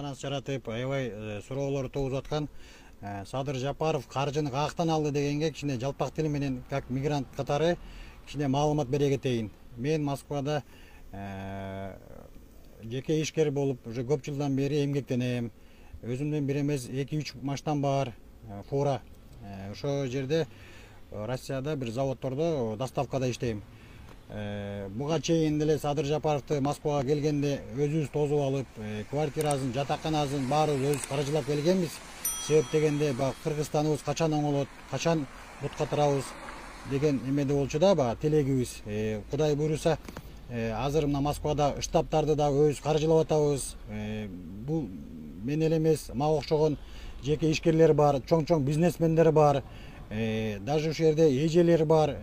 резонанс жаратып, аябай суроолор тугузуп аткан Садыр Жапаров каржыны каяктан алды дегенге кичине жалпак тил менен как мигрант катары кичине маалымат бере кетейин. Мен Москвада жеке ишкер болуп уже көп жылдан бери эмгектенем. Өзүмдөн бир эмес 2-3 машинам бар, фура. Ошо жерде Россияда бир заводдордо доставкада иштейм. Буга чейин деле Садыр Жапаровду Москвага келгенде өзүбүз тосуп алып, квартирасын, жатаканасын баарыбыз өзүбүз каржылап келгенбиз. Себеп дегенде Кыргызстаныбыз качан оңолот, качан бутка турабыз деген эмеде болчу да, тилегибиз. Кудай буйруса, азыр мына Москвада штабтарды да өзүбүз каржылап атабыз. Бул мен эле эмес, мага окшогон жеке ишкерлер бар, чоң-чоң бизнесмендер бар. Даже ушул жерде эжелер бар.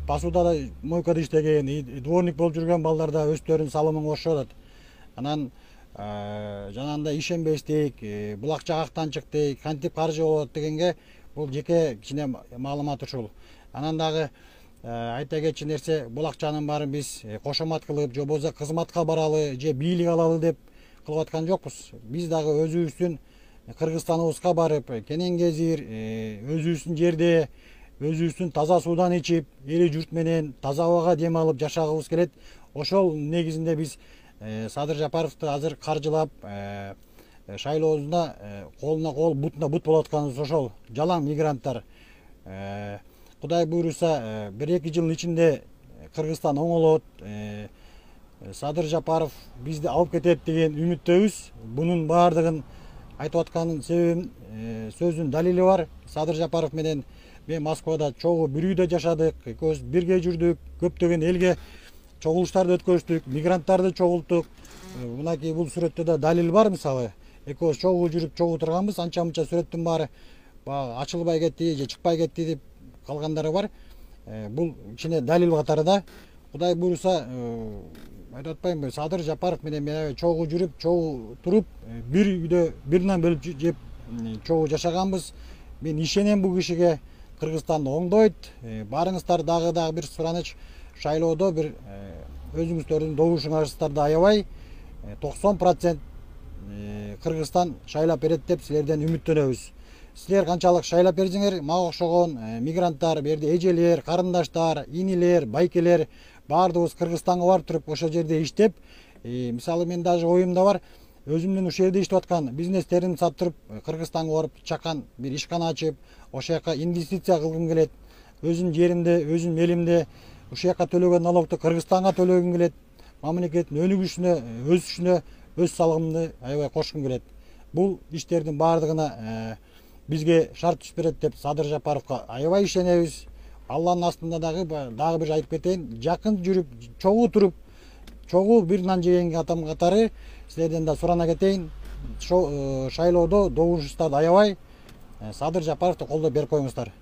Посудада, мойкада иштеген, дворник болуп жүргөн балдар да өздөрүнүн салымын кошуп атат. Анан жанагындай ишенбестик, бул акча каяктан чыкты, кантип каржы болот дегенге бул жеке кичине маалымат ушул. Анан дагы айта кетчү нерсе, бул акчанын баарын биз кошомат кылып, же болбосо кызматка баралы, же бийлик алалы деп кылып аткан жокпуз. Биз дагы өзүбүздүн Кыргызстаныбызга барып, кенен кезир, өзүбүздүн жерде, өзүбүздүн таза суудан ичип, эли журт менен таза абага дем алып жашагыбыз келет. Ошол негизинде биз Садыр Жапаровду азыр каржылап, шайлоосунда колуна кол, бутуна бут болуп атканыбыз ошол. Жалаң мигранттар. Кудай буйруса, 1-2 жыл ичинде Кыргызстан оңолот. Садыр Жапаров бизди алып кетет деген үмүттөбүз. Бунун баардыгын айтып атканын себебин, сөздүн далили бар. Садыр Жапаров менен мен Москвада чогуу бир үйдө жашадык, экөөбүз бирге жүрдүк, көптөгөн элге чогулуштарды өткөздүк, мигранттарды чогулттук. Мынакей бул сүрөттө да далил бар, мисалы. Экөөбүз чогуу жүрүп, чогуу турганбыз, анча-мынча сүрөттүн баары ачылбай кетти же чыкпай кетти деп калгандары бар. Бул кичине далил катары да. Кудай буйруса, айтып атпаймынбы, Садыр Жапаров менен мен чогуу жүрүп, чогуу туруп, бир үйдө бир нан бөлүп жеп, чогуу жашаганбыз. Мен ишенем бул кишиге. Кыргызстанды оңдойт. Барыңыздар дагы бир сураныч шайлоодо бир өзүңүздөрдүн добушуңарыңыздарды аябай 90% Кыргызстан шайлап берет деп силерден үмүттөнөбүз. Силер канчалык шайлап берсеңер, мага окшогон мигранттар, бу жерде эжелер, карындаштар, инилер, байкелер баардыгыбыз Кыргызстанга барып туруп ошол жерде иштеп, мисалы мен даже оюмда бар, өзүмдүн ушул жерде иштеп аткан бизнестеримди сатып Кыргызстанга барып чакан бир ишкана ачып, ошол жака инвестиция кылгым келет. Өзүмдүн жеримде, өзүмдүн элимде ушул жака төлөгөн налогду Кыргызстанга төлөгүм келет. Мамлекеттин өнүгүшүнө, өсүшүнө өз салымымды аябай кошкум келет. Бул иштердин баардыгына бизге шарт түшүп берет деп Садыр Жапаровго аябай ишенебиз. Алланын астында дагы бир айтып кетейин, жакын жүрүп, чогуу туруп, чогуу бир нан жеген атам катары силерден да сурана кетейин. Шайлоодо добушуңуздарды аябай Садыр Жапаровду колдоп берип коюңуздар.